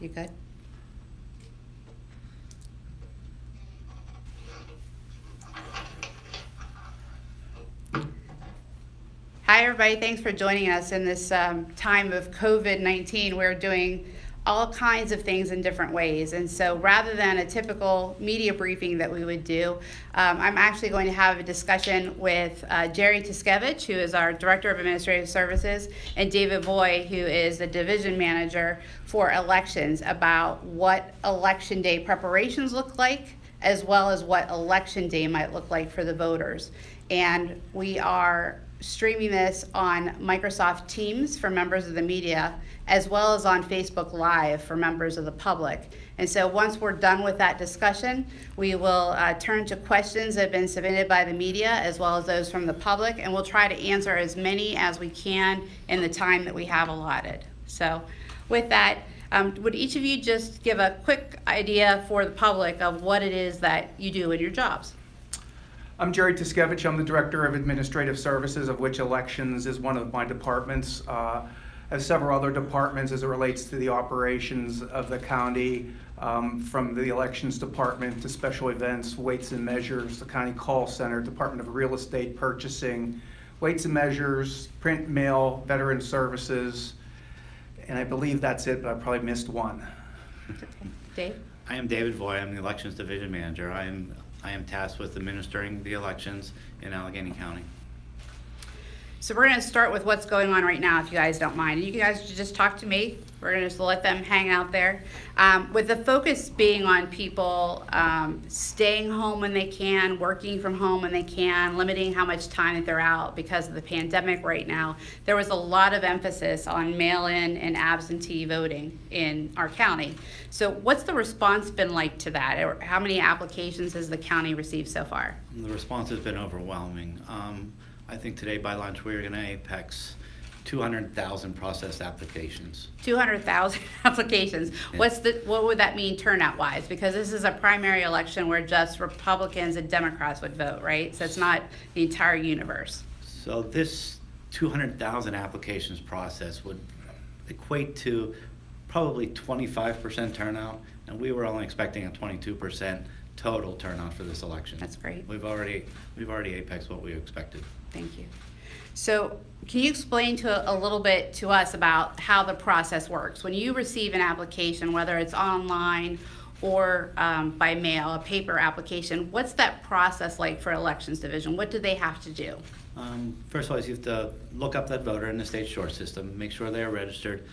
You good? Hi, everybody. Thanks for joining us in this time of COVID-19. We're doing all kinds of things in different ways. And so rather than a typical media briefing that we would do, I'm actually going to have a discussion with Jerry Tiskevich, who is our Director of Administrative Services, and David Voy, who is the Division Manager for Elections, about what Election Day preparations look like, as well as what Election Day might look like for the voters. And we are streaming this on Microsoft Teams for members of the media, as well as on Facebook Live for members of the public. And so once we're done with that discussion, we will turn to questions that have been submitted by the media, as well as those from the public, and we'll try to answer as many as we can in the time that we have allotted. So with that, would each of you just give a quick idea for the public of what it is that you do in your jobs? I'm Jerry Tiskevich. I'm the Director of Administrative Services, of which Elections is one of my departments. I have several other departments as it relates to the operations of the county, from the Elections Department to special events, weights and measures, the County Call Center, Department of Real Estate Purchasing, weights and measures, print, mail, veteran services, and I believe that's it, but I probably missed one. Dave? I am David Voy. I'm the Elections Division Manager. I am tasked with administering the elections in Allegheny County. So we're going to start with what's going on right now, if you guys don't mind. You guys just talk to me. We're going to just let them hang out there. With the focus being on people staying home when they can, working from home when they can, limiting how much time that they're out because of the pandemic right now, there was a lot of emphasis on mail-in and absentee voting in our county. So what's the response been like to that? Or how many applications has the county received so far? The response has been overwhelming. I think today by lunch we're going to apex 200,000 processed applications. 200,000 applications. Yeah. What would that mean turnout wise? Because this is a primary election where just Republicans and Democrats would vote, right? So it's not the entire universe. So this 200,000 applications process would equate to probably 25% turnout, and we were only expecting a 22% total turnout for this election. That's great. We've already apexed what we expected. Thank you. So can you explain a little bit to us about how the process works? When you receive an application, whether it's online or by mail, a paper application, what's that process like for Elections Division? What do they have to do? First of all, you have to look up that voter in the state short system, make sure they are registered,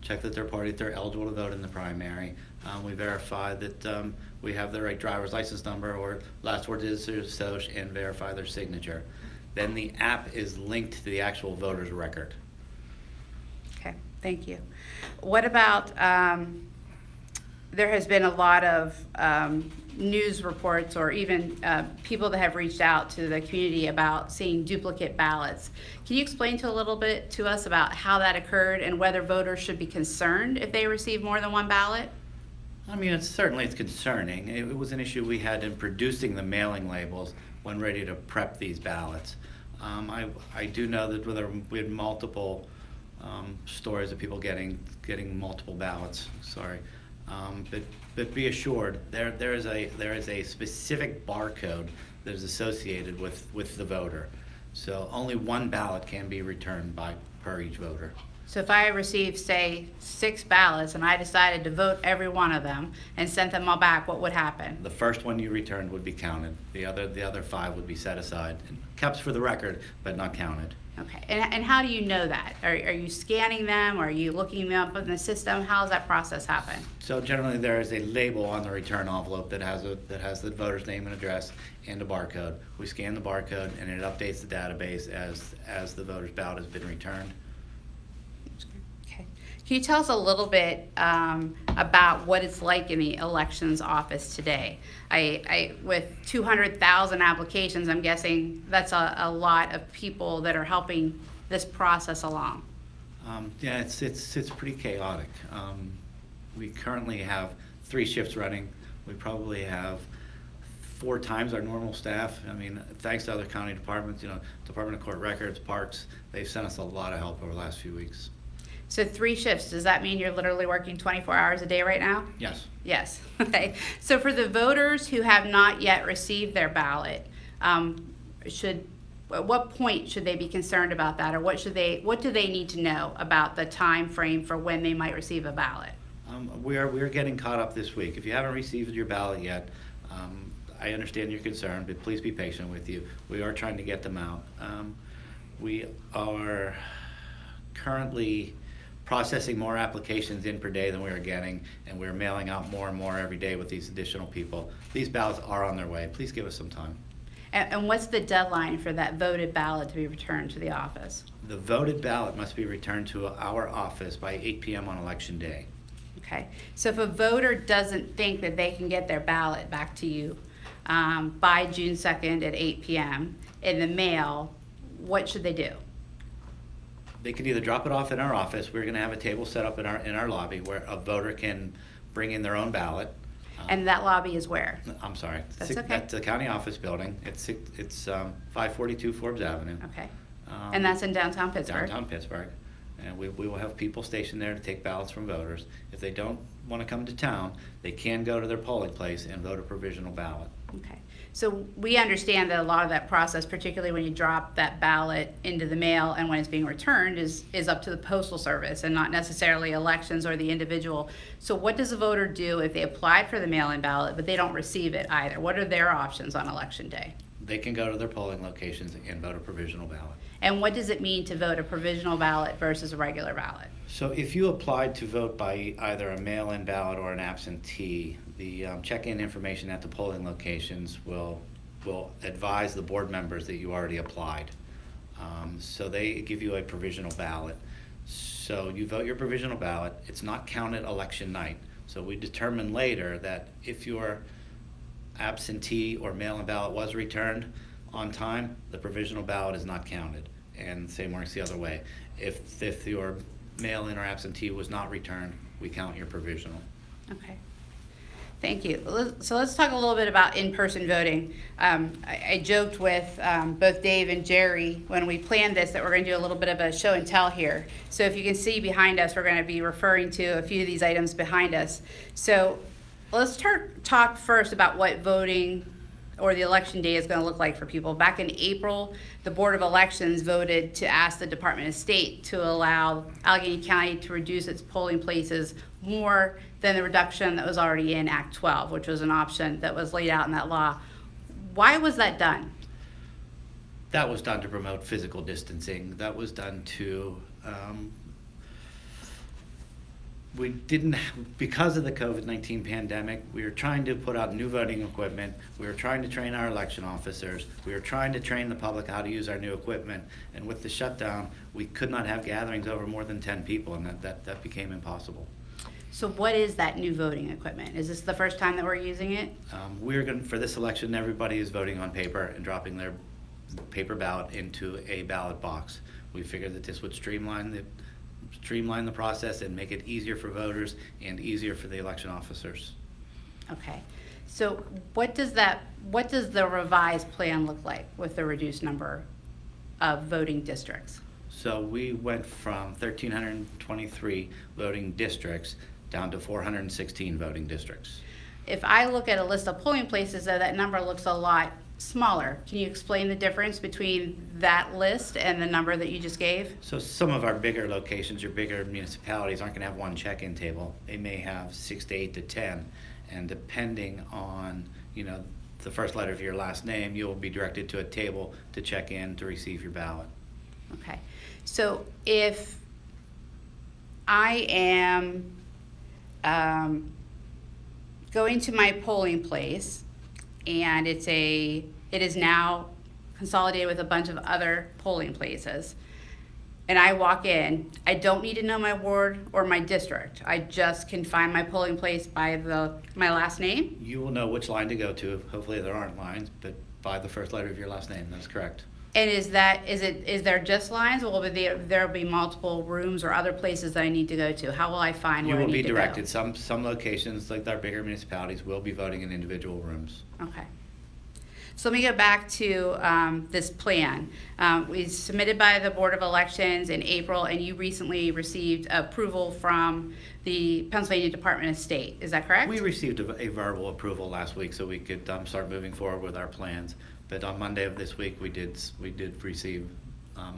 check that they're party, if they're eligible to vote in the primary. We verify that we have the right driver's license number or last four digits of social, and verify their signature. Then the app is linked to the actual voter's record. Okay, thank you. What about, there has been a lot of news reports or even people that have reached out to the community about seeing duplicate ballots. Can you explain a little bit to us about how that occurred and whether voters should be concerned if they receive more than one ballot? I mean, it's concerning. It was an issue we had in producing the mailing labels when ready to prep these ballots. I do know that we had multiple stories of people getting multiple ballots. Sorry, but be assured there is a specific barcode that is associated with the voter. So only one ballot can be returned per each voter. So if I received, say, 6 ballots and I decided to vote every one of them and sent them all back, what would happen? The first one you returned would be counted. The other 5 would be set aside and kept for the record, but not counted. Okay, and how do you know that? Are you scanning them? Or are you looking them up in the system? How does that process happen? So generally there is a label on the return envelope that has the voter's name and address and a barcode. We scan the barcode and it updates the database as the voter's ballot has been returned. Okay. Can you tell us a little bit about what it's like in the elections office today? With 200,000 applications, I'm guessing that's a lot of people that are helping this process along. Yeah, it's pretty chaotic. We currently have 3 shifts running. We probably have 4 times our normal staff. I mean, thanks to other county departments, Department of Court Records, Parks, they've sent us a lot of help over the last few weeks. So 3 shifts, does that mean you're literally working 24 hours a day right now? Yes. Yes, okay. So for the voters who have not yet received their ballot, at what point should they be concerned about that, or what do they need to know about the time frame for when they might receive a ballot? We're getting caught up this week. If you haven't received your ballot yet, I understand your concern, but please be patient with you. We are trying to get them out. We are currently processing more applications in per day than we are getting, and we're mailing out more and more every day with these additional people. These ballots are on their way. Please give us some time. And what's the deadline for that voted ballot to be returned to the office? The voted ballot must be returned to our office by 8 p.m. on election day. Okay, so if a voter doesn't think that they can get their ballot back to you by June 2nd at 8 p.m. in the mail, what should they do? They can either drop it off in our office. We're going to have a table set up in our lobby where a voter can bring in their own ballot. And that lobby is where? I'm sorry. That's okay. That's the county office building. It's 542 Forbes Avenue. Okay. And that's in downtown Pittsburgh? Downtown Pittsburgh. And we will have people stationed there to take ballots from voters. If they don't want to come to town, they can go to their polling place and vote a provisional ballot. Okay. So we understand that a lot of that process, particularly when you drop that ballot into the mail and when it's being returned, is up to the Postal Service and not necessarily elections or the individual. So what does a voter do if they applied for the mail-in ballot but they don't receive it either? What are their options on election day? They can go to their polling locations and vote a provisional ballot. And what does it mean to vote a provisional ballot versus a regular ballot? So if you applied to vote by either a mail-in ballot or an absentee, the check-in information at the polling locations will advise the board members that you already applied. So they give you a provisional ballot. So you vote your provisional ballot. It's not counted election night. So we determine later that if your absentee or mail-in ballot was returned on time, the provisional ballot is not counted. And same works the other way. If your mail-in or absentee was not returned, we count your provisional. Okay. Thank you. So let's talk a little bit about in-person voting. I joked with both Dave and Jerry when we planned this that we're going to do a little bit of a show and tell here. So if you can see behind us, we're going to be referring to a few of these items behind us. So let's talk first about what voting or the election day is going to look like for people. Back in April, the Board of Elections voted to ask the Department of State to allow Allegheny County to reduce its polling places more than the reduction that was already in Act 12, which was an option that was laid out in that law. Why was that done? That was done to promote physical distancing. That was done to because of the COVID-19 pandemic, we were trying to put out new voting equipment. We were trying to train our election officers. We were trying to train the public how to use our new equipment. And with the shutdown, we could not have gatherings over more than 10 people, and that became impossible. So what is that new voting equipment? Is this the first time that we're using it? For this election, everybody is voting on paper and dropping their paper ballot into a ballot box. We figured that this would streamline the process and make it easier for voters and easier for the election officers. Okay. So what does the revised plan look like with the reduced number of voting districts? So we went from 1,323 voting districts down to 416 voting districts. If I look at a list of polling places, though, that number looks a lot smaller. Can you explain the difference between that list and the number that you just gave? So some of our bigger locations, your bigger municipalities, aren't going to have one check-in table. They may have 6 to 8 to 10, and depending on the first letter of your last name, you will be directed to a table to check in to receive your ballot. Okay. So if I am going to my polling place and it is now consolidated with a bunch of other polling places, and I walk in, I don't need to know my ward or my district. I just can find my polling place by my last name? You will know which line to go to. Hopefully there aren't lines, but by the first letter of your last name. That's correct. And is there just lines, or will there be multiple rooms or other places that I need to go to? How will I find where I need to go? You will be directed. Some locations, like our bigger municipalities, will be voting in individual rooms. Okay. So let me go back to this plan. We submitted by the Board of Elections in April, and you recently received approval from the Pennsylvania Department of State. Is that correct? We received a verbal approval last week so we could start moving forward with our plans. But on Monday of this week, we did receive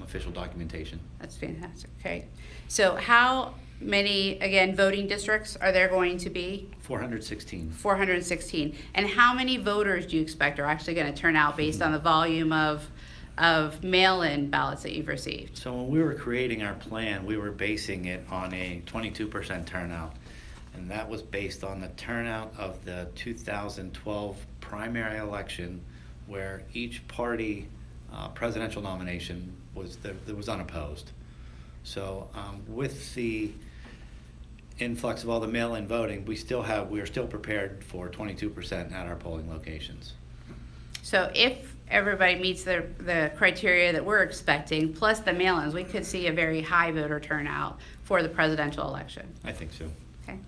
official documentation. That's fantastic. Okay. So how many, again, voting districts are there going to be? 416. 416. And how many voters do you expect are actually going to turn out based on the volume of mail-in ballots that you've received? So when we were creating our plan, we were basing it on a 22% turnout. And that was based on the turnout of the 2012 primary election, where each party presidential nomination was unopposed. So with the influx of all the mail-in voting, we are still prepared for 22% at our polling locations. So if everybody meets the criteria that we're expecting, plus the mail-ins, we could see a very high voter turnout for the presidential election. I think so. Okay.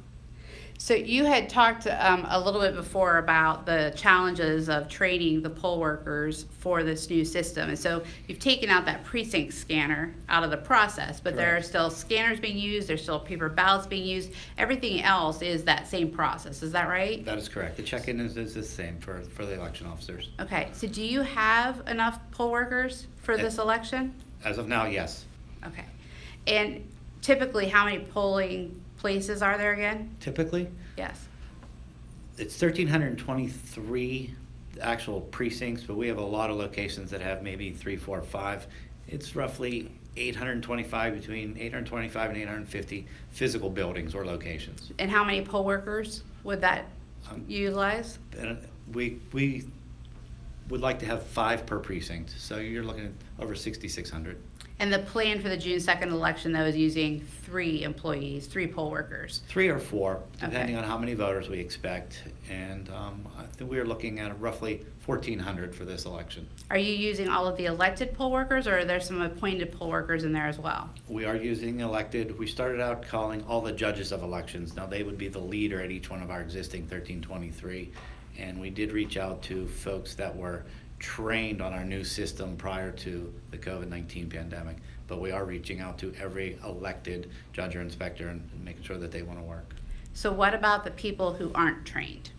So you had talked a little bit before about the challenges of training the poll workers for this new system. And so you've taken out that precinct scanner out of the process, but there are still scanners being used, there's still paper ballots being used. Everything else is that same process, is that right? That is correct. The check-in is the same for the election officers. Okay, so do you have enough poll workers for this election? As of now, yes. Okay. And typically, how many polling places are there again? Typically, Yes. it's 1,323 actual precincts, but we have a lot of locations that have maybe 3, 4, 5. It's roughly 825, between 825 and 850 physical buildings or locations. And how many poll workers would that utilize? And we would like to have 5 per precinct, so you're looking at over 6,600. And the plan for the June 2nd election, though, is using 3 employees, 3 poll workers. 3 or 4, depending Okay. on how many voters we expect. And I think we are looking at roughly 1,400 for this election. Are you using all of the elected poll workers, or are there some appointed poll workers in there as well? We are using elected. We started out calling all the judges of elections. Now they would be the leader at each one of our existing 1323. And we did reach out to folks that were trained on our new system prior to the COVID-19 pandemic. But we are reaching out to every elected judge or inspector and making sure that they want to work. So what about the people who aren't trained?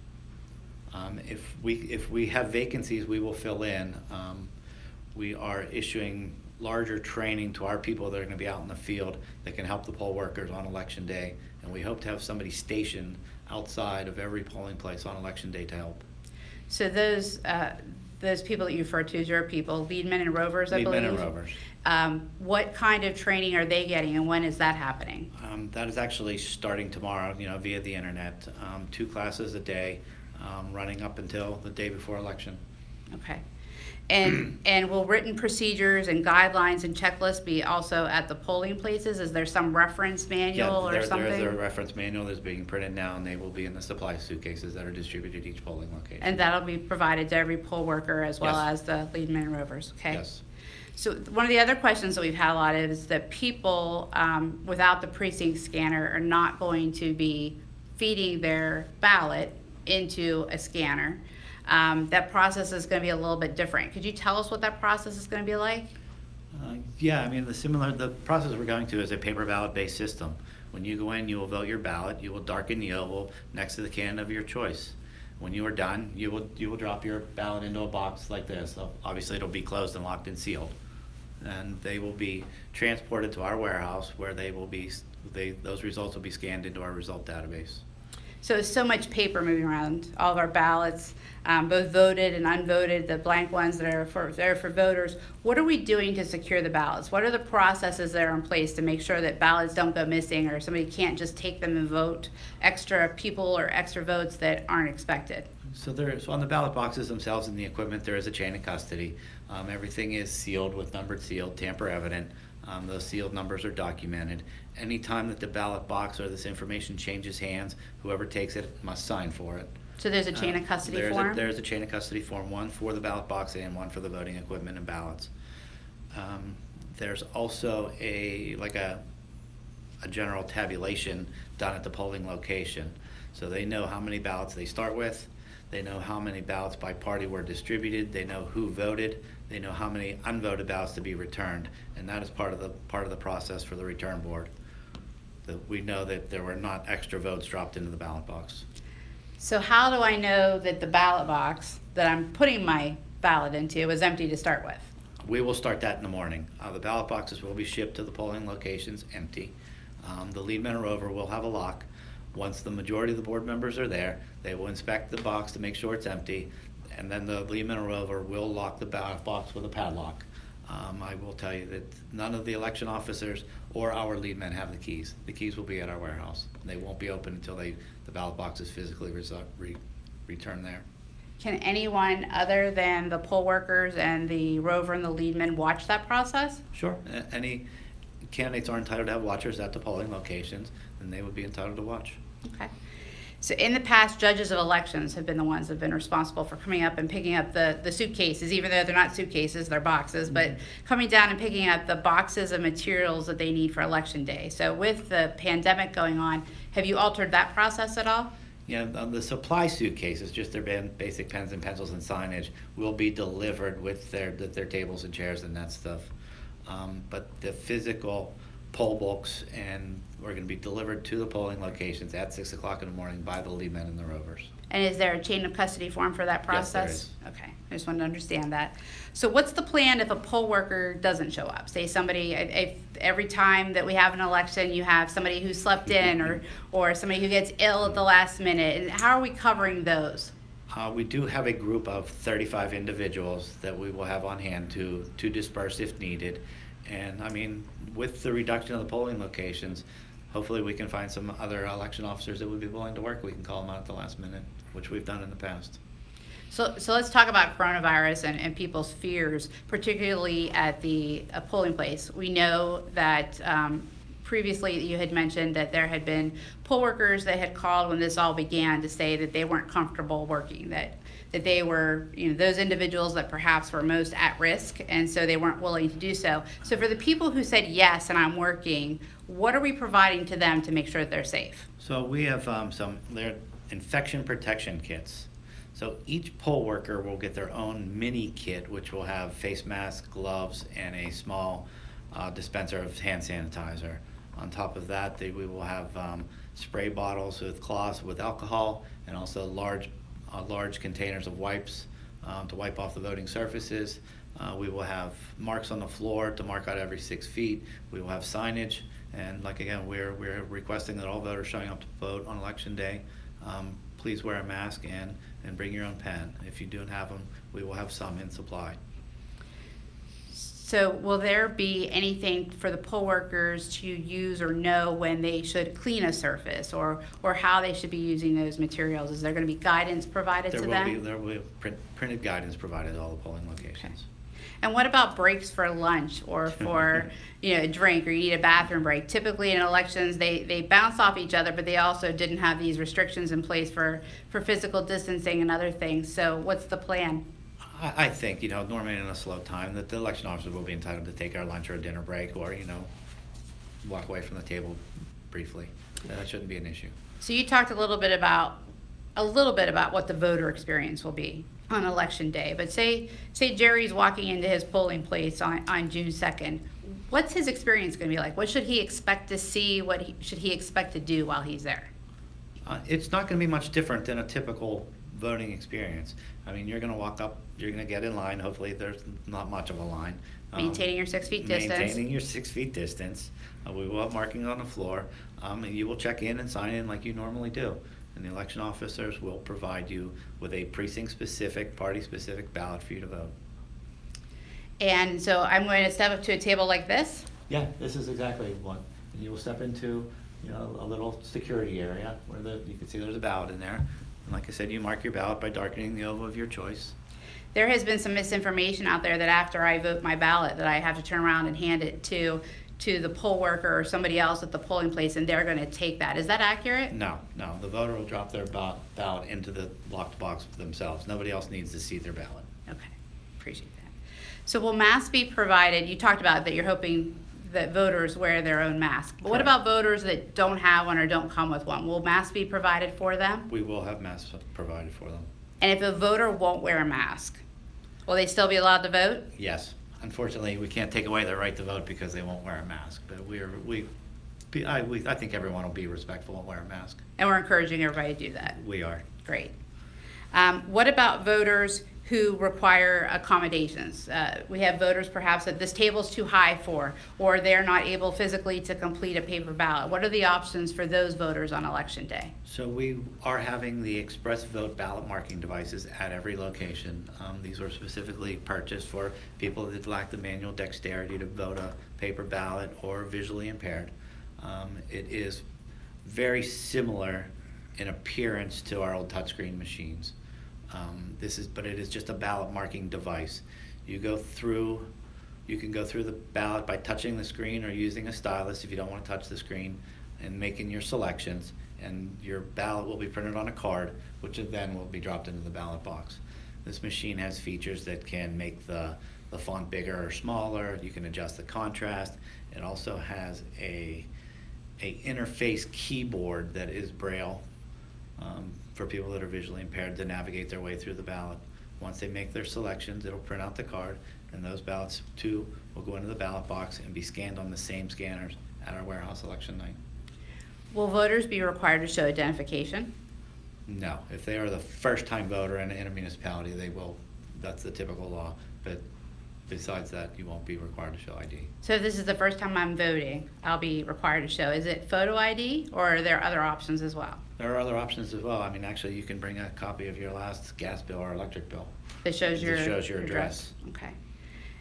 If we have vacancies, we will fill in. We are issuing larger training to our people that are going to be out in the field that can help the poll workers on election day, and we hope to have somebody stationed outside of every polling place on election day to help. So those people that you refer to as your people, leadmen and rovers, I believe? Leadmen and rovers. What kind of training are they getting, and when is that happening? That is actually starting tomorrow, via the internet. 2 classes a day, running up until the day before election. Okay. And will written procedures and guidelines and checklists be also at the polling places? Is there some reference manual or something? There is a reference manual that's being printed now, and they will be in the supply suitcases that are distributed at each polling location. And that'll be provided to every poll worker as well Yes. as the leadmen and rovers, okay? Yes. So one of the other questions that we've had a lot of is that people without the precinct scanner are not going to be feeding their ballot into a scanner. That process is going to be a little bit different. Could you tell us what that process is going to be like? Yeah, the process we're going to is a paper ballot based system. When you go in, you will vote your ballot, you will darken the oval next to the candidate of your choice. When you are done, you will drop your ballot into a box like this. So obviously it'll be closed and locked and sealed. And they will be transported to our warehouse where those results will be scanned into our result database. So much paper moving around, all of our ballots, both voted and unvoted, the blank ones that are there for voters. What are we doing to secure the ballots? What are the processes that are in place to make sure that ballots don't go missing, or somebody can't just take them and vote extra people or extra votes that aren't expected? So on the ballot boxes themselves and the equipment, there is a chain of custody. Everything is sealed with numbered seal, tamper evident. Those sealed numbers are documented. Anytime that the ballot box or this information changes hands, whoever takes it must sign for it. So there's a chain of custody form? There's a chain of custody form, one for the ballot box and one for the voting equipment and ballots. There's also a general tabulation done at the polling location. So they know how many ballots they start with. They know how many ballots by party were distributed. They know who voted. They know how many unvoted ballots to be returned, and that is part of the process for the return board. That we know that there were not extra votes dropped into the ballot box. So how do I know that the ballot box that I'm putting my ballot into was empty to start with? We will start that in the morning. The ballot boxes will be shipped to the polling locations empty. The leadman or rover will have a lock. Once the majority of the board members are there, they will inspect the box to make sure it's empty, and then the leadman or rover will lock the ballot box with a padlock. I will tell you that none of the election officers or our leadmen have the keys. The keys will be at our warehouse. They won't be open until the ballot box is physically returned there. Can anyone other than the poll workers and the rover and the leadman watch that process? Sure. Any candidates are entitled to have watchers at the polling locations, and they would be entitled to watch. Okay. So in the past, judges of elections have been the ones that have been responsible for coming up and picking up the suitcases, even though they're not suitcases, they're boxes, but coming down and picking up the boxes of materials that they need for election day. So with the pandemic going on, have you altered that process at all? Yeah, the supply suitcases, just their basic pens and pencils and signage, will be delivered with their tables and chairs and that stuff. But the physical poll books are going to be delivered to the polling locations at 6 o'clock in the morning by the leadmen and the rovers. And is there a chain of custody form for that process? Yes, there is. Okay, I just wanted to understand that. So what's the plan if a poll worker doesn't show up? Say somebody, if every time that we have an election, you have somebody who slept in or somebody who gets ill at the last minute. And how are we covering those? We do have a group of 35 individuals that we will have on hand to disperse if needed. And I mean, with the reduction of the polling locations, hopefully we can find some other election officers that would be willing to work. We can call them out at the last minute, which we've done in the past. So let's talk about coronavirus and people's fears, particularly at the polling place. We know that previously you had mentioned that there had been poll workers that had called when this all began to say that they weren't comfortable working, that they were, those individuals that perhaps were most at risk, and so they weren't willing to do so. So for the people who said yes and I'm working, what are we providing to them to make sure that they're safe? So we have they're infection protection kits. So each poll worker will get their own mini kit, which will have face masks, gloves, and a small dispenser of hand sanitizer. On top of that, we will have spray bottles with cloths with alcohol, and also large containers of wipes to wipe off the voting surfaces. We will have marks on the floor to mark out every 6 feet. We will have signage, and we're requesting that all voters showing up to vote on election day, please wear a mask and bring your own pen. If you don't have them, we will have some in supply. So will there be anything for the poll workers to use or know when they should clean a surface or how they should be using those materials? Is there going to be guidance provided to them? There will be printed guidance provided at all the polling locations. Okay. And what about breaks for lunch or for a drink, or you need a bathroom break? Typically in elections they bounce off each other, but they also didn't have these restrictions in place for physical distancing and other things. So what's the plan? I think, normally in a slow time that the election officers will be entitled to take our lunch or a dinner break, or, walk away from the table briefly. That shouldn't be an issue. So you talked a little bit about what the voter experience will be on election day, but say Jerry's walking into his polling place on June 2nd. What's his experience going to be like? What should he expect to see? What should he expect to do while he's there? It's not going to be much different than a typical voting experience. I mean, you're going to walk up, you're going to get in line. Hopefully there's not much of a line. Maintaining your 6 feet distance. Maintaining your 6 feet distance. We will have markings on the floor, and you will check in and sign in like you normally do. And the election officers will provide you with a precinct-specific, party-specific ballot for you to vote. And so I'm going to step up to a table like this? Yeah, this is exactly one. And you will step into a little security area where you can see there's a ballot in there. And like I said, you mark your ballot by darkening the oval of your choice. There has been some misinformation out there that after I vote my ballot that I have to turn around and hand it to the poll worker or somebody else at the polling place, and they're going to take that. Is that accurate? No. The voter will drop their ballot into the locked box themselves. Nobody else needs to see their ballot. Okay, appreciate that. So will masks be provided? You talked about that you're hoping that voters wear their own mask. But what about voters that don't have one or don't come with one? Will masks be provided for them? We will have masks provided for them. And if a voter won't wear a mask, will they still be allowed to vote? Yes. Unfortunately, we can't take away their right to vote because they won't wear a mask, but I think everyone will be respectful and wear a mask. And we're encouraging everybody to do that. We are. Great. What about voters who require accommodations? We have voters perhaps that this table's too high for, or they're not able physically to complete a paper ballot. What are the options for those voters on election day? So we are having the express vote ballot marking devices at every location. These were specifically purchased for people that lack the manual dexterity to vote a paper ballot or visually impaired. It is very similar in appearance to our old touchscreen machines. But it is just a ballot marking device. You can go through the ballot by touching the screen or using a stylus if you don't want to touch the screen and making your selections, and your ballot will be printed on a card, which then will be dropped into the ballot box. This machine has features that can make the font bigger or smaller. You can adjust the contrast. It also has a interface keyboard that is Braille for people that are visually impaired to navigate their way through the ballot. Once they make their selections, it'll print out the card, and those ballots too will go into the ballot box and be scanned on the same scanners at our warehouse election night. Will voters be required to show identification? No, if they are the first time voter in a municipality, they will. That's the typical law, but besides that, you won't be required to show ID. So if this is the first time I'm voting, I'll be required to show. Is it photo ID, or are there other options as well? There are other options as well. I mean, actually, you can bring a copy of your last gas bill or electric bill. That shows your address. Okay.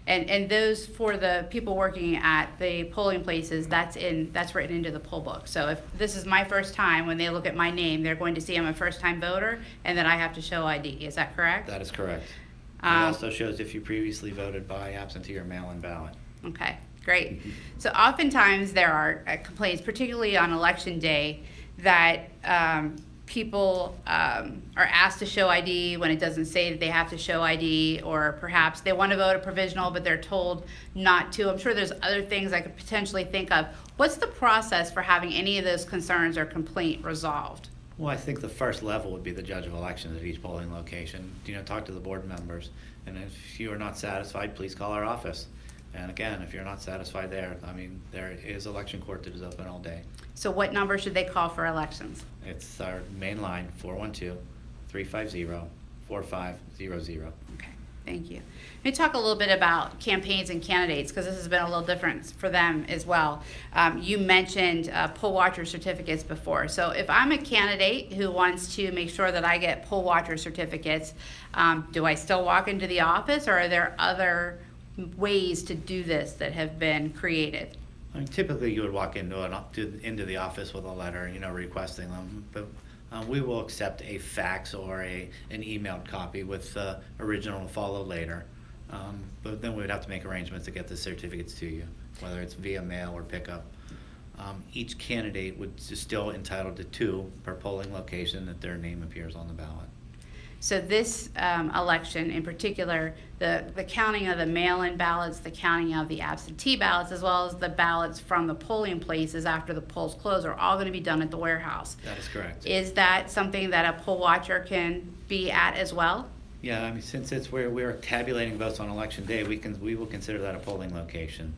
And those, for the people working at the polling places, that's written into the poll book. So if this is my first time, when they look at my name, they're going to see I'm a first time voter and that I have to show ID. Is that correct? That is correct. It also shows if you previously voted by absentee or mail-in ballot. Okay, great. So oftentimes there are complaints, particularly on election day, that people are asked to show ID when it doesn't say that they have to show ID, or perhaps they want to vote a provisional but they're told not to. I'm sure there's other things I could potentially think of. What's the process for having any of those concerns or complaint resolved? Well, I think the first level would be the judge of elections at each polling location. Talk to the board members, and if you are not satisfied, please call our office. And again, if you're not satisfied there, there is election court that is open all day. So what number should they call for elections? It's our main line, 412-350-4500. Okay, thank you. Let me talk a little bit about campaigns and candidates, because this has been a little different for them as well. You mentioned poll watcher certificates before. So if I'm a candidate who wants to make sure that I get poll watcher certificates, do I still walk into the office, or are there other ways to do this that have been created? Typically, you would walk into the office with a letter, requesting them, but we will accept a fax or an emailed copy with the original to follow later. But then we would have to make arrangements to get the certificates to you, whether it's via mail or pickup. Each candidate would still entitled to 2 per polling location that their name appears on the ballot. So this election in particular, the counting of the mail-in ballots, the counting of the absentee ballots, as well as the ballots from the polling places after the polls close, are all going to be done at the warehouse. That is correct. Is that something that a poll watcher can be at as well? Yeah, since it's where we're tabulating votes on election day, we will consider that a polling location.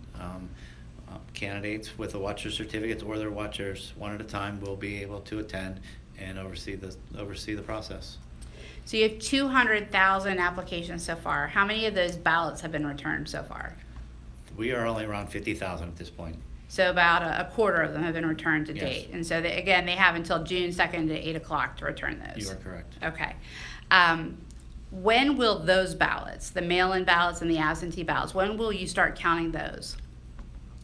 Candidates with the watcher certificates or their watchers, one at a time, will be able to attend and oversee the process. So you have 200,000 applications so far. How many of those ballots have been returned so far? We are only around 50,000 at this point. So about a quarter of them have been returned to Yes. date. And so they have until June 2nd at 8 o'clock to return those. You are correct. Okay. When will those ballots, the mail-in ballots and the absentee ballots, when will you start counting those?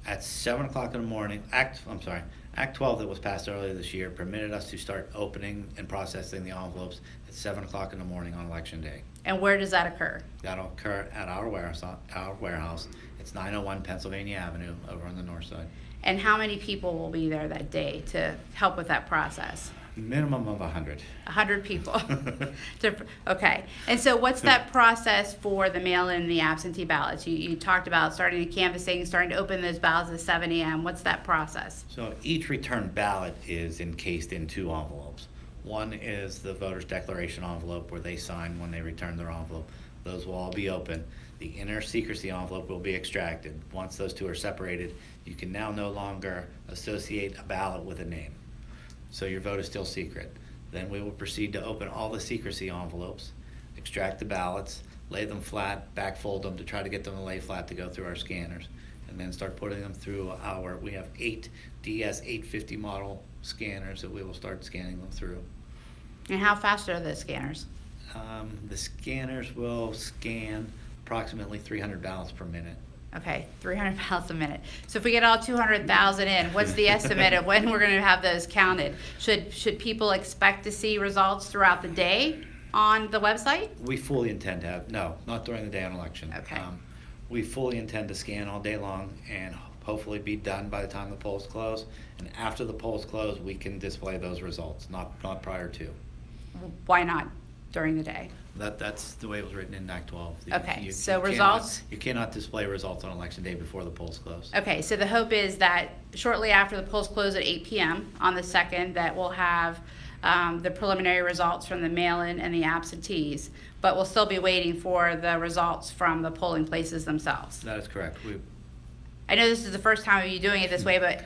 At 7 o'clock in the morning, Act 12 that was passed earlier this year permitted us to start opening and processing the envelopes at 7 o'clock in the morning on election day. And where does that occur? That'll occur at our warehouse. It's 901 Pennsylvania Avenue over on the north side. And how many people will be there that day to help with that process? Minimum of 100. 100 people. Okay. And so what's that process for the mail-in and the absentee ballots? You talked about starting the canvassing, starting to open those ballots at 7 a.m. What's that process? So each returned ballot is encased in 2 envelopes. One is the voter's declaration envelope where they sign when they return their envelope. Those will all be open. The inner secrecy envelope will be extracted. Once those two are separated, you can now no longer associate a ballot with a name. So your vote is still secret. Then we will proceed to open all the secrecy envelopes, extract the ballots, lay them flat, backfold them to try to get them to lay flat to go through our scanners, and then start putting them through we have 8 DS850 model scanners that we will start scanning them through. And how fast are the scanners? The scanners will scan approximately 300 ballots per minute. Okay, 300 ballots a minute. So if we get all 200,000 in, what's the estimate of when we're going to have those counted? Should people expect to see results throughout the day on the website? We fully intend to have, no, not during the day on election. Okay. We fully intend to scan all day long and hopefully be done by the time the polls close. And after the polls close, we can display those results, not prior to. Why not during the day? That's the way it was written in Act 12. Okay, so results? You cannot display results on election day before the polls close. Okay, so the hope is that shortly after the polls close at 8 p.m. on the 2nd, that we'll have the preliminary results from the mail-in and the absentees, but we'll still be waiting for the results from the polling places themselves. That is correct. I know this is the first time of you doing it this way, but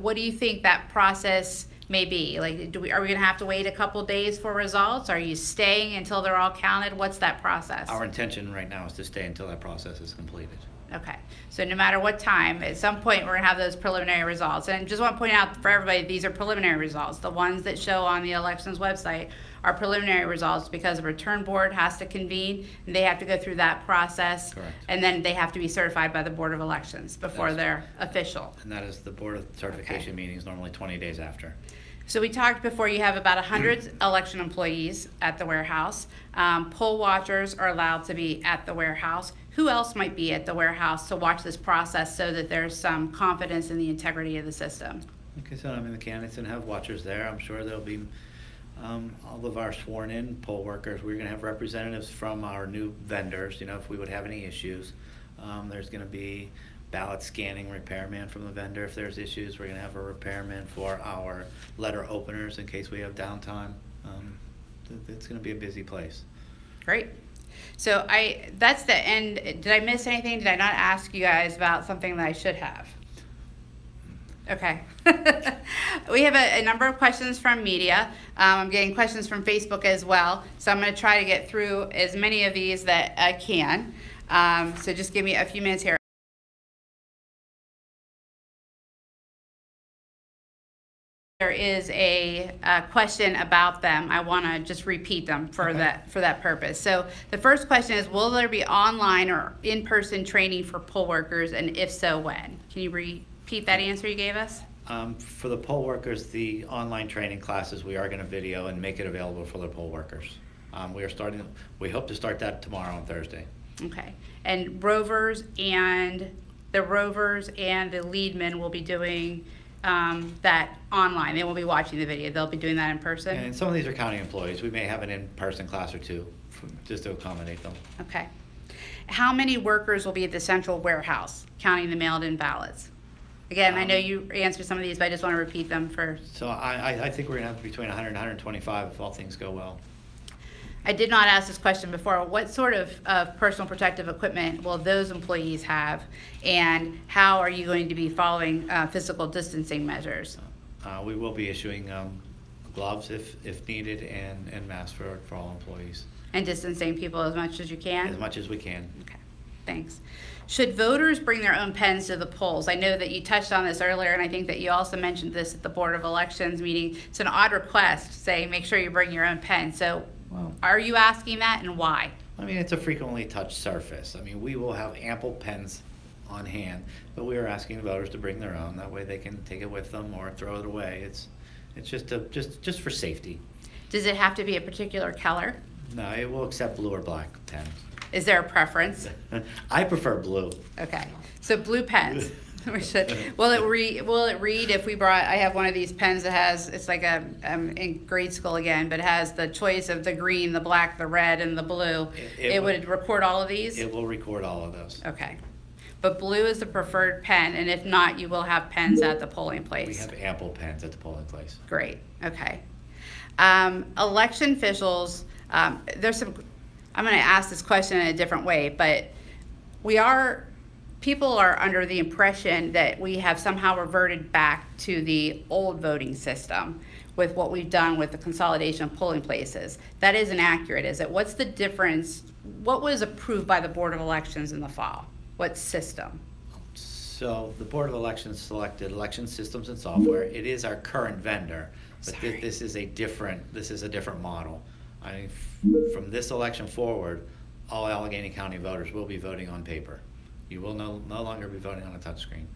what do you think that process may be? Like, are we going to have to wait a couple days for results? Are you staying until they're all counted? What's that process? Our intention right now is to stay until that process is completed. Okay, so no matter what time, at some point we're gonna have those preliminary results. And just want to point out for everybody, these are preliminary results. The ones that show on the elections website are preliminary results because the return board has to convene and they have to go through that process. Correct. And then they have to be certified by the Board of Elections before they're official. And that is the Board of Certification meetings normally 20 days after. So we talked before, you have about 100 election employees at the warehouse. Poll watchers are allowed to be at the warehouse. Who else might be at the warehouse to watch this process so that there's some confidence in the integrity of the system? Like I said, I'm in the candidates and have watchers there. I'm sure there'll be all of our sworn in poll workers. We're going to have representatives from our new vendors, if we would have any issues. There's going to be ballot scanning repairman from the vendor. If there's issues, we're going to have a repairman for our letter openers in case we have downtime. It's going to be a busy place. Great. So that's the end. Did I miss anything? Did I not ask you guys about something that I should have? Okay. We have a number of questions from media. I'm getting questions from Facebook as well. So I'm going to try to get through as many of these that I can. So just give me a few minutes here. There is a question about them. I want to just repeat them for that purpose. So the first question is, will there be online or in-person training for poll workers, and if so, when? Can you repeat that answer you gave us? For the poll workers, the online training classes, we are going to video and make it available for the poll workers. We hope to start that tomorrow on Thursday. Okay. And the rovers and the leadmen will be doing that online. They won't be watching the video. They'll be doing that in person. And some of these are county employees. We may have an in-person class or two just to accommodate them. Okay. How many workers will be at the central warehouse counting the mailed-in ballots? Again, I know you answered some of these, but I just want to repeat them for. So I think we're going to have between 100 and 125 if all things go well. I did not ask this question before. What sort of personal protective equipment will those employees have, and how are you going to be following physical distancing measures? We will be issuing gloves if needed and masks for all employees. And distancing people as much as you can? As much as we can. Okay, thanks. Should voters bring their own pens to the polls? I know that you touched on this earlier, and I think that you also mentioned this at the Board of Elections meeting. It's an odd request, say make sure you bring your own pen. So are you asking that, and why? I mean, it's a frequently touched surface. I mean, we will have ample pens on hand, but we are asking voters to bring their own. That way they can take it with them or throw it away. It's just for safety. Does it have to be a particular color? No, it will accept blue or black pens. Is there a preference? I prefer blue. Okay, so blue pens. Will it read if we brought? I have one of these pens that has. It's like in grade school again, but it has the choice of the green, the black, the red, and the blue. It would record all of these. It will record all of those. Okay, but blue is the preferred pen, and if not, you will have pens at the polling place. We have ample pens at the polling place. Great. Okay. Election officials, there's some, I'm going to ask this question in a different way, but people are under the impression that we have somehow reverted back to the old voting system with what we've done with the consolidation of polling places. That isn't accurate, is it? What's the difference? What was approved by the Board of Elections in the fall? What system? So the Board of Elections selected Election Systems and Software. It is our current vendor, but this is a different model. I mean, from this election forward, all Allegheny County voters will be voting on paper. You will no longer be voting on a touchscreen.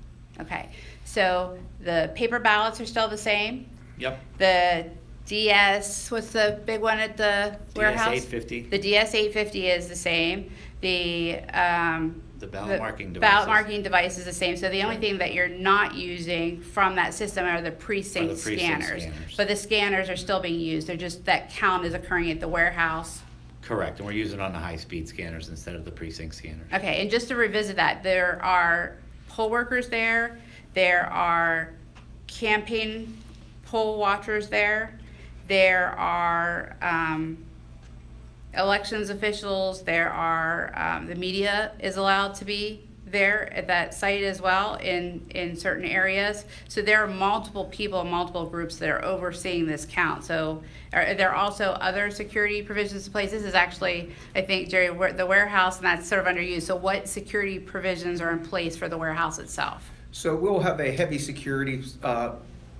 Okay, so the paper ballots are still the same? Yep. The DS, what's the big one at the warehouse? DS-850. The DS-850 is the same. The ballot marking devices. Ballot marking device is the same. So the only thing that you're not using from that system are the precinct scanners. But the scanners are still being used. They're just, that count is occurring at the warehouse. Correct, and we're using it on the high-speed scanners instead of the precinct scanners. Okay, and just to revisit that, there are poll workers there. There are campaign poll watchers there. There are elections officials. There are the media is allowed to be there at that site as well in certain areas. So there are multiple people, multiple groups that are overseeing this count. So are there also other security provisions in place? This is actually, I think, Jerry, the warehouse, and that's sort of under you. So what security provisions are in place for the warehouse itself? So we'll have a heavy security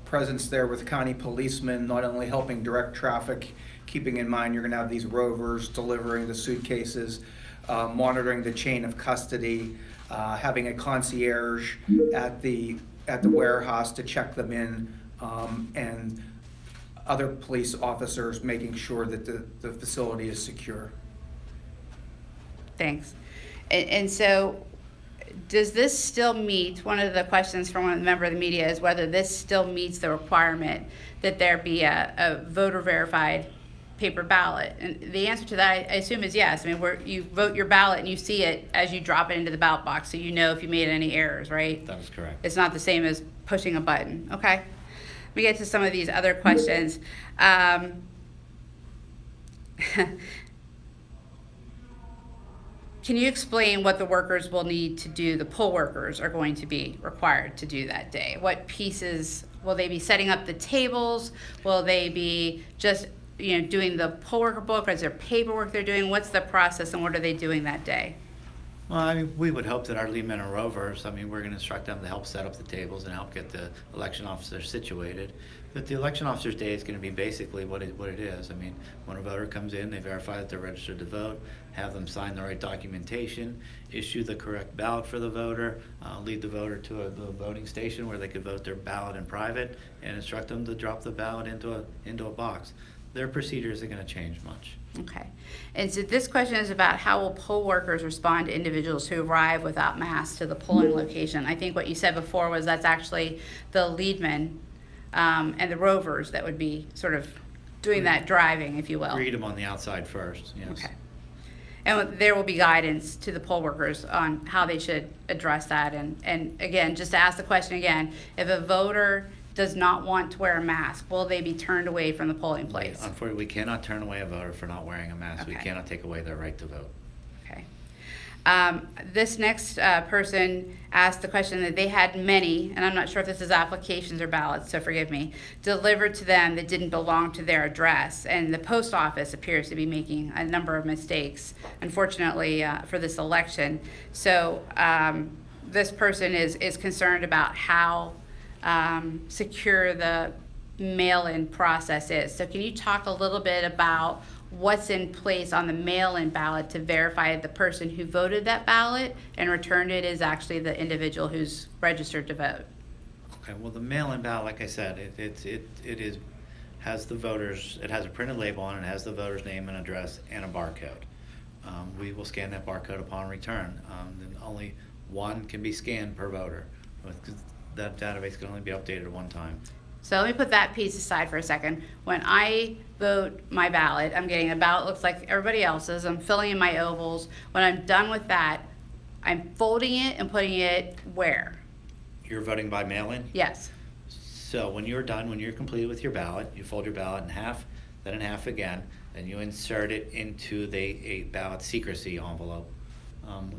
presence there with county policemen, not only helping direct traffic, keeping in mind you're going to have these rovers delivering the suitcases, monitoring the chain of custody, having a concierge at the warehouse to check them in, and other police officers making sure that the facility is secure. Thanks. And so does this still meet, one of the questions from one member of the media is whether this still meets the requirement that there be a voter verified paper ballot? And the answer to that, I assume, is yes. I mean, you vote your ballot and you see it as you drop it into the ballot box, so you know if you made any errors, right? That is correct. It's not the same as pushing a button. Okay. Let me get to some of these other questions. Can you explain what the workers will need to do, the poll workers are going to be required to do that day? What pieces, will they be setting up the tables? Will they be just doing the poll worker book, or is there paperwork they're doing? What's the process and what are they doing that day? Well, I mean, we would hope that our lead men and rovers, I mean, we're going to instruct them to help set up the tables and help get the election officers situated. But the election officer's day is going to be basically what it is. I mean, when a voter comes in, they verify that they're registered to vote, have them sign the right documentation, issue the correct ballot for the voter, lead the voter to a voting station where they could vote their ballot in private, and instruct them to drop the ballot into a box. Their procedure isn't going to change much. Okay. And so this question is about how will poll workers respond to individuals who arrive without masks to the polling location. I think what you said before was that's actually the leadmen and the rovers that would be sort of doing that driving, if you will. Greet them on the outside first, yes. Okay. And there will be guidance to the poll workers on how they should address that. And again, just to ask the question again, if a voter does not want to wear a mask, will they be turned away from the polling place? Unfortunately, we cannot turn away a voter for not wearing a mask. Okay. We cannot take away their right to vote. Okay. This next person asked the question that they had many, and I'm not sure if this is applications or ballots, so forgive me, delivered to them that didn't belong to their address. And the post office appears to be making a number of mistakes, unfortunately, for this election. So this person is concerned about how secure the mail-in process is. So can you talk a little bit about what's in place on the mail-in ballot to verify the person who voted that ballot and returned it is actually the individual who's registered to vote? Okay, well, the mail-in ballot, like I said, has the voters, it has a printed label on it, it has the voter's name and address and a barcode. We will scan that barcode upon return. And only one can be scanned per voter. That database can only be updated one time. So let me put that piece aside for a second. When I vote my ballot, I'm getting a ballot looks like everybody else's. I'm filling in my ovals. When I'm done with that, I'm folding it and putting it where? You're voting by mail-in? Yes. So when you're done, when you're completed with your ballot, you fold your ballot in half, then in half again, and you insert it into a ballot secrecy envelope.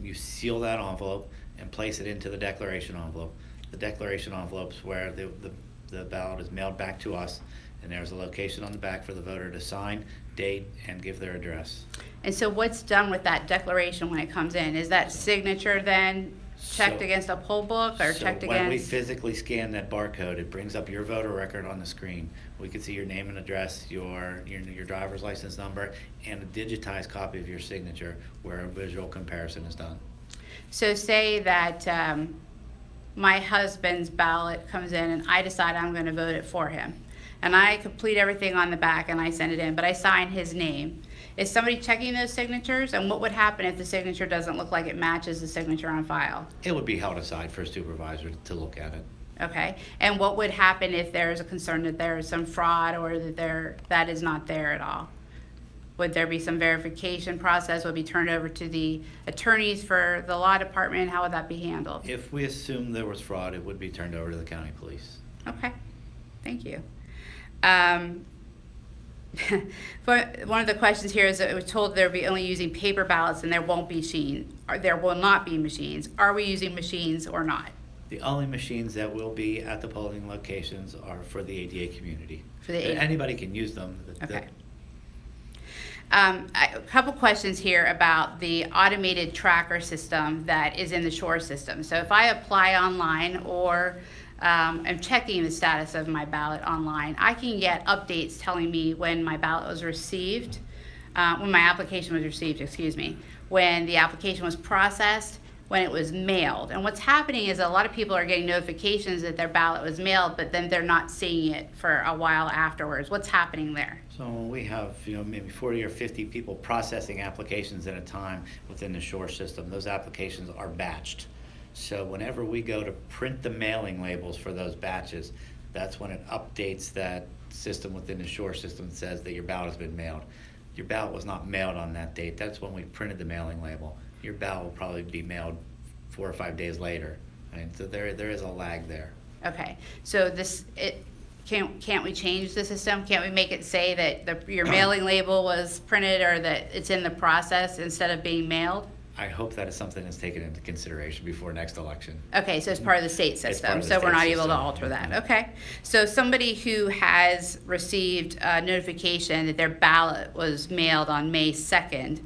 You seal that envelope and place it into the declaration envelope. The declaration envelope's where the ballot is mailed back to us, and there's a location on the back for the voter to sign, date, and give their address. And so what's done with that declaration when it comes in? Is that signature then checked So- against a poll book or checked So when we against? physically scan that barcode, it brings up your voter record on the screen. We can see your name and address, your driver's license number, and a digitized copy of your signature where a visual comparison is done. So say that my husband's ballot comes in and I decide I'm going to vote it for him. And I complete everything on the back and I send it in, but I sign his name. Is somebody checking those signatures? And what would happen if the signature doesn't look like it matches the signature on file? It would be held aside for a supervisor to look at it. Okay. And what would happen if there is a concern that there is some fraud or that that is not there at all? Would there be some verification process? Would it be turned over to the attorneys for the law department? How would that be handled? If we assume there was fraud, it would be turned over to the county police. Okay, thank you. One of the questions here is that we're told they'll be only using paper ballots and there won't be machines, or there will not be machines. Are we using machines or not? The only machines that will be at the polling locations are for the ADA community. For the ADA. Anybody can use them. Okay. A couple questions here about the automated tracker system that is in the SHORE system. So if I apply online or am checking the status of my ballot online, I can get updates telling me when my ballot was received, when my application was received, excuse me, when the application was processed, when it was mailed. And what's happening is a lot of people are getting notifications that their ballot was mailed, but then they're not seeing it for a while afterwards. What's happening there? So we have, maybe 40 or 50 people processing applications at a time within the SHORE system. Those applications are batched. So whenever we go to print the mailing labels for those batches, that's when it updates that system within the SHORE system that says that your ballot has been mailed. Your ballot was not mailed on that date. That's when we printed the mailing label. Your ballot will probably be mailed 4 or 5 days later. So there is a lag there. Okay, so can't we change the system? Can't we make it say that your mailing label was printed or that it's in the process instead of being mailed? I hope that is something that's taken into consideration before next election. Okay, so it's part of the state It's system, part of the so we're state not able to system. alter that. Okay, so somebody who has received a notification that their ballot was mailed on May 2nd,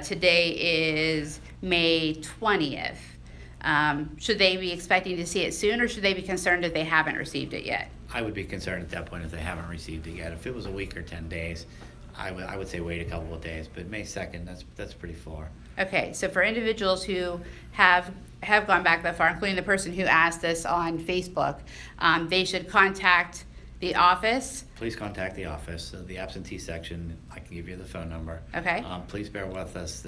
today is May 20th. Should they be expecting to see it soon, or should they be concerned that they haven't received it yet? I would be concerned at that point if they haven't received it yet. If it was a week or 10 days, I would say wait a couple of days, but May 2nd, that's pretty far. Okay, so for individuals who have gone back that far, including the person who asked us on Facebook, they should contact the office. Please contact the office, the absentee section. I can give you the phone number. Okay. Please bear with us.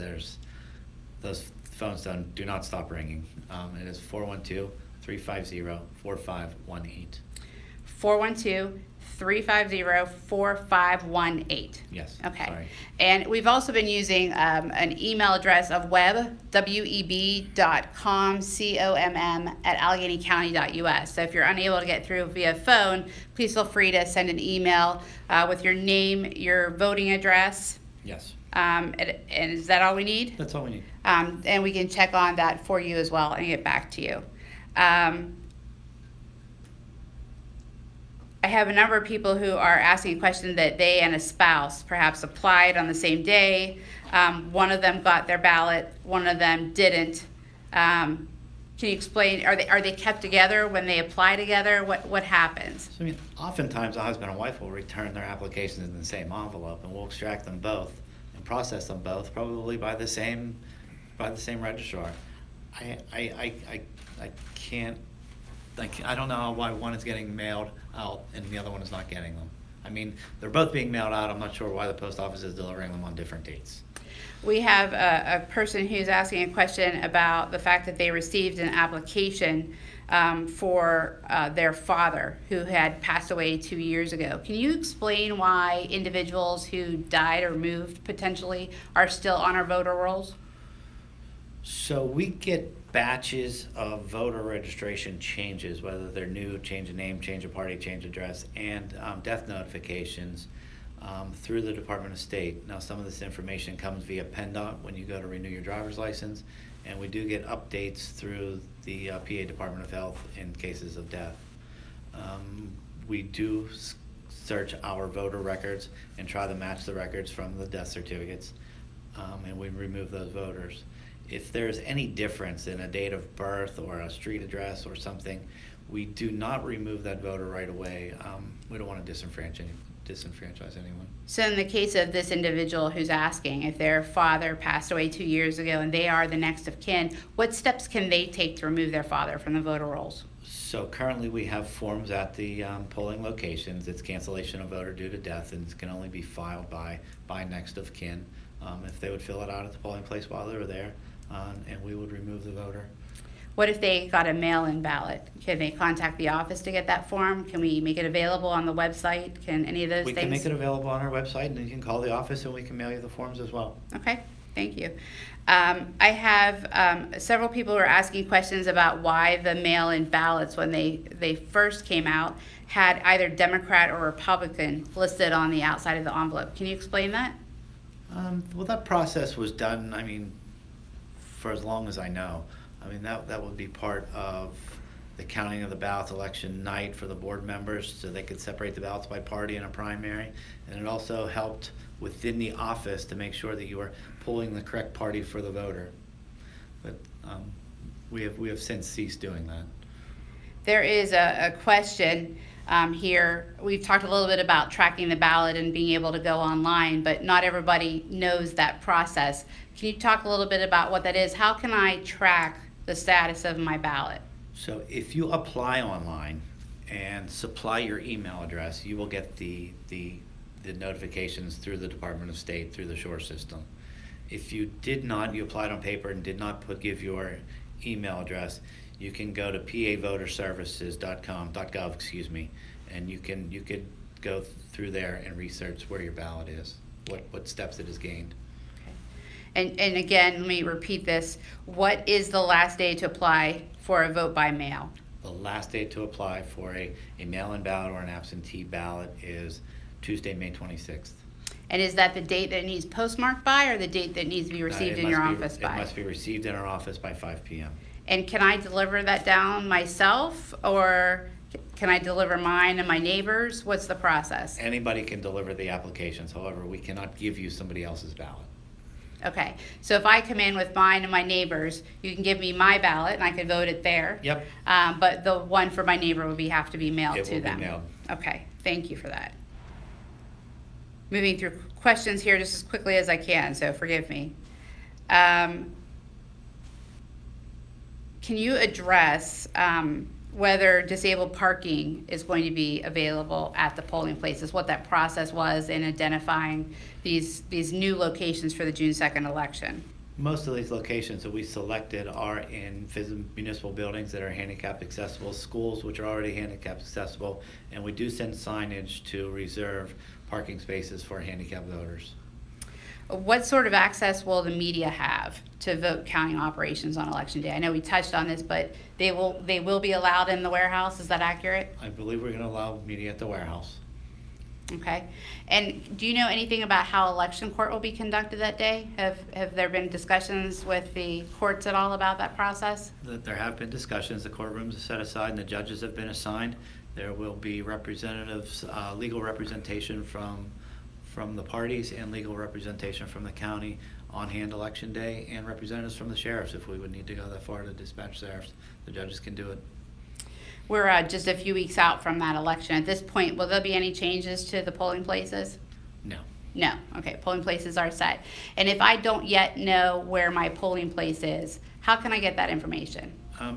Those phones do not stop ringing. It is 412-350-4518. 412-350-4518. Yes. Okay. Sorry. And we've also been using an email address of web.com, COMM@AlleghenyCounty.us. So if you're unable to get through via phone, please feel free to send an email with your name, your voting address. Yes. And is that all we need? That's all we need. And we can check on that for you as well and get back to you. I have a number of people who are asking a question that they and a spouse perhaps applied on the same day. One of them got their ballot, one of them didn't. Can you explain, are they kept together when they apply together? What happens? So, oftentimes a husband and wife will return their applications in the same envelope, and we'll extract them both and process them both, probably by the same registrar. I don't know why one is getting mailed out and the other one is not getting them. They're both being mailed out. I'm not sure why the post office is delivering them on different dates. We have a person who's asking a question about the fact that they received an application for their father who had passed away 2 years ago. Can you explain why individuals who died or moved potentially are still on our voter rolls? So we get batches of voter registration changes, whether they're new, change of name, change of party, change of address, and death notifications through the Department of State. Now, some of this information comes via PennDOT when you go to renew your driver's license, and we do get updates through the PA Department of Health in cases of death. We do search our voter records and try to match the records from the death certificates, and we remove those voters. If there's any difference in a date of birth or a street address or something, we do not remove that voter right away. We don't want to disenfranchise anyone. So in the case of this individual who's asking, if their father passed away 2 years ago and they are the next of kin, what steps can they take to remove their father from the voter rolls? So currently we have forms at the polling locations. It's cancellation of voter due to death, and it can only be filed by next of kin. If they would fill it out at the polling place while they were there, and we would remove the voter. What if they got a mail-in ballot? Can they contact the office to get that form? Can we make it available on the website? Can any of those We things? can make it available on our website, and you can call the office and we can mail you the forms as well. Okay, thank you. I have several people who are asking questions about why the mail-in ballots, when they first came out, had either Democrat or Republican listed on the outside of the envelope. Can you explain that? Well, that process was done, I mean, for as long as I know. I mean, that would be part of the counting of the ballots election night for the board members, so they could separate the ballots by party in a primary. And it also helped within the office to make sure that you are pulling the correct party for the voter. But we have since ceased doing that. There is a question here. We've talked a little bit about tracking the ballot and being able to go online, but not everybody knows that process. Can you talk a little bit about what that is? How can I track the status of my ballot? So if you apply online and supply your email address, you will get the notifications through the Department of State, through the SURE system. If you did not, you applied on paper and did not give your email address, you can go to pavoterservices.gov, excuse me, and you could go through there and research where your ballot is, what steps it has gained. And again, let me repeat this. What is the last day to apply for a vote by mail? The last day to apply for a mail-in ballot or an absentee ballot is Tuesday, May 26th. And is that the date that it needs postmarked by, or the date that needs to be received in your office by? It must be received in our office by 5 p.m. And can I deliver that down myself, or can I deliver mine and my neighbors? What's the process? Anybody can deliver the applications. However, we cannot give you somebody else's ballot. Okay, so if I come in with mine and my neighbors, you can give me my ballot and I can vote it there. Yep. But the one for my neighbor would have to be mailed It to will be them. mailed. Okay, thank you for that. Moving through questions here just as quickly as I can, so forgive me. Can you address whether disabled parking is going to be available at the polling places, what that process was in identifying these new locations for the June 2nd election? Most of these locations that we selected are in municipal buildings that are handicap accessible, schools which are already handicap accessible, and we do send signage to reserve parking spaces for handicap voters. What sort of access will the media have to vote counting operations on election day? I know we touched on this, but they will be allowed in the warehouse. Is that accurate? I believe we're going to allow media at the warehouse. Okay. And do you know anything about how election court will be conducted that day? Have there been discussions with the courts at all about that process? There have been discussions. The courtrooms are set aside and the judges have been assigned. There will be representatives, legal representation from the parties and legal representation from the county on hand election day, and representatives from the sheriffs if we would need to go that far to dispatch sheriffs. The judges can do it. We're just a few weeks out from that election. At this point, will there be any changes to the polling places? No. No. Okay, polling places are set. And if I don't yet know where my polling place is, how can I get that information?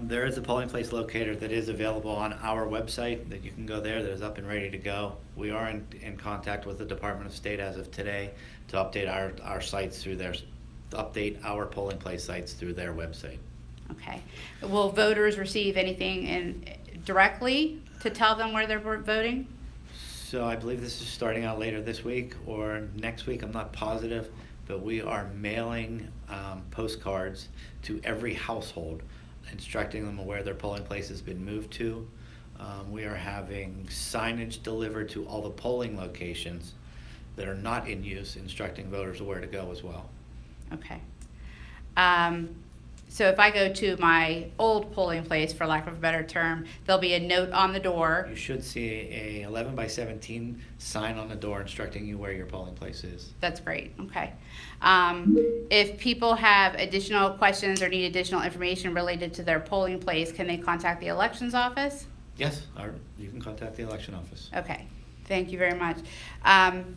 There is a polling place locator that is available on our website that you can go there, that is up and ready to go. We are in contact with the Department of State as of today to update our sites through their, update our polling place sites through their website. Okay. Will voters receive anything directly to tell them where they're voting? So I believe this is starting out later this week or next week, I'm not positive, but we are mailing postcards to every household, instructing them where their polling place has been moved to. We are having signage delivered to all the polling locations, that are not in use, instructing voters where to go as well. Okay. So if I go to my old polling place, for lack of a better term, there'll be a note on the door. You should see a 11 by 17 sign on the door instructing you where your polling place is. That's great, okay. If people have additional questions or need additional information related to their polling place, can they contact the elections office? Yes, or you can contact the election office. Okay, thank you very much.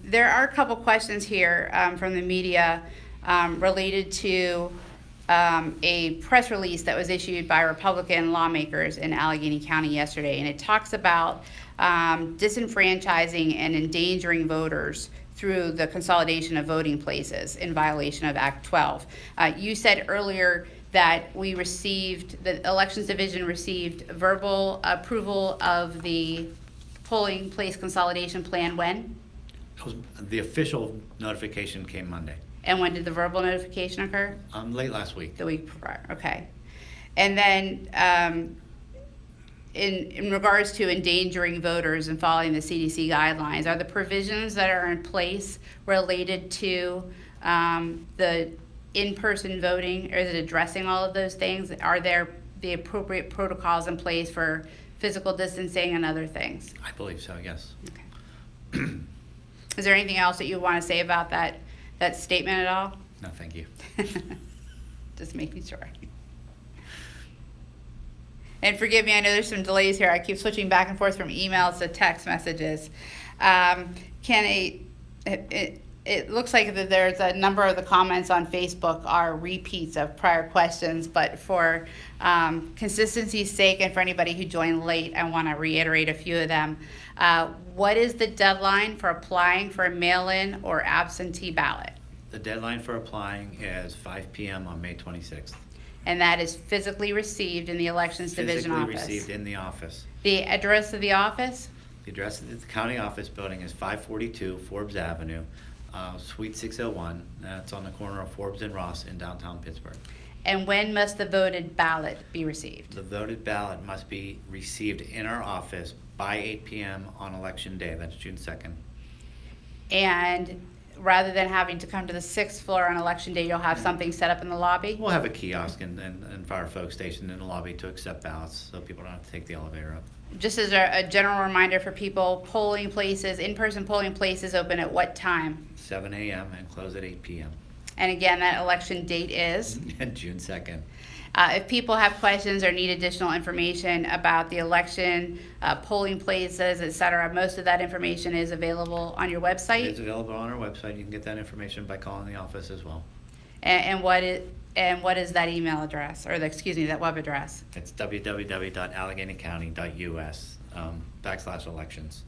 There are a couple questions here from the media related to a press release that was issued by Republican lawmakers in Allegheny County yesterday, and it talks about disenfranchising and endangering voters through the consolidation of voting places in violation of Act 12. You said earlier that the Elections Division received verbal approval of the polling place consolidation plan when? The official notification came Monday. And when did the verbal notification occur? Late last week. The week prior, okay. And then in regards to endangering voters and following the CDC guidelines, are the provisions that are in place related to the in-person voting, or is it addressing all of those things? Are there the appropriate protocols in place for physical distancing and other things? I believe so, yes. Okay. Is there anything else that you want to say about that statement at all? No, thank you. Just making sure. And forgive me, I know there's some delays here. I keep switching back and forth from emails to text messages. It looks like that there's a number of the comments on Facebook are repeats of prior questions, but for consistency's sake and for anybody who joined late, I want to reiterate a few of them. What is the deadline for applying for a mail-in or absentee ballot? The deadline for applying is 5 p.m. on May 26th. And that is physically received in the Elections Division office? Physically received in the office. The address of the office? The address of the county office building is 542 Forbes Avenue, Suite 601. That's on the corner of Forbes and Ross in downtown Pittsburgh. And when must the voted ballot be received? The voted ballot must be received in our office by 8 p.m. on Election Day. That's June 2nd. And rather than having to come to the 6th floor on Election Day, you'll have something set up in the lobby? We'll have a kiosk and fire folks stationed in the lobby to accept ballots, so people don't have to take the elevator up. Just as a general reminder for people, polling places, in-person polling places open at what time? 7 a.m. and close at 8 p.m. And again, that election date is? June 2nd. If people have questions or need additional information about the election, polling places, et cetera, most of that information is available on your website? It's available on our website. You can get that information by calling the office as well. And what is that email address, or that web address? It's www.alleghenycounty.us /elections.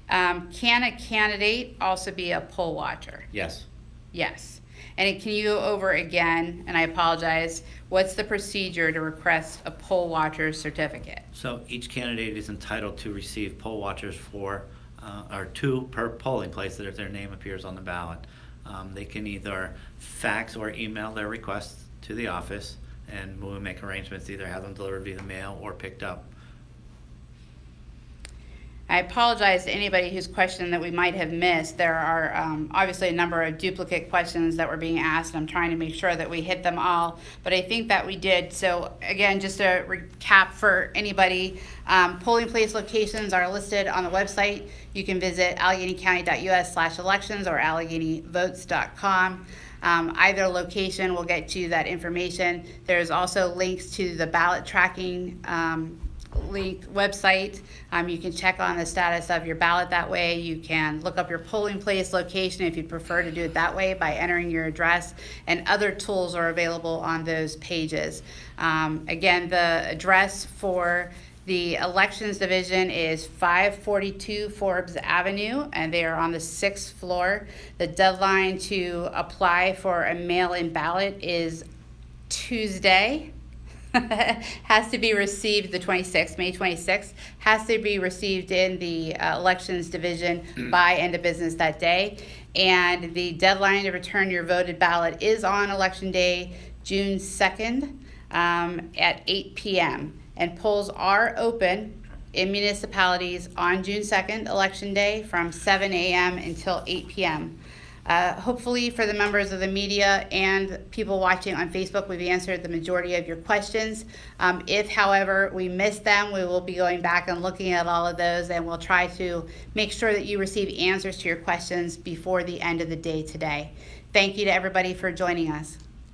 Can a candidate also be a poll watcher? Yes. Yes. And can you go over again, and I apologize, what's the procedure to request a poll watcher's certificate? So each candidate is entitled to receive poll watchers or 2 per polling place that if their name appears on the ballot. They can either fax or email their requests to the office, and we'll make arrangements to either have them delivered via mail or picked up. I apologize to anybody whose question that we might have missed. There are obviously a number of duplicate questions that were being asked. I'm trying to make sure that we hit them all, but I think that we did. So again, just to recap for anybody, polling place locations are listed on the website. You can visit alleghenycounty.us /elections or alleghenyvotes.com. Either location will get you that information. There's also links to the ballot tracking link website. You can check on the status of your ballot that way. You can look up your polling place location if you prefer to do it that way by entering your address, and other tools are available on those pages. Again, the address for the Elections Division is 542 Forbes Avenue, and they are on the 6th floor. The deadline to apply for a mail-in ballot is Tuesday. Has to be received the 26th, May 26th, has to be received in the Elections Division by end of business that day. And the deadline to return your voted ballot is on Election Day, June 2nd at 8 p.m. And polls are open in municipalities on June 2nd, Election Day, from 7 a.m. until 8 p.m. Hopefully for the members of the media and people watching on Facebook, we've answered the majority of your questions. If, however, we missed them, we will be going back and looking at all of those, and we'll try to make sure that you receive answers to your questions before the end of the day today. Thank you to everybody for joining us.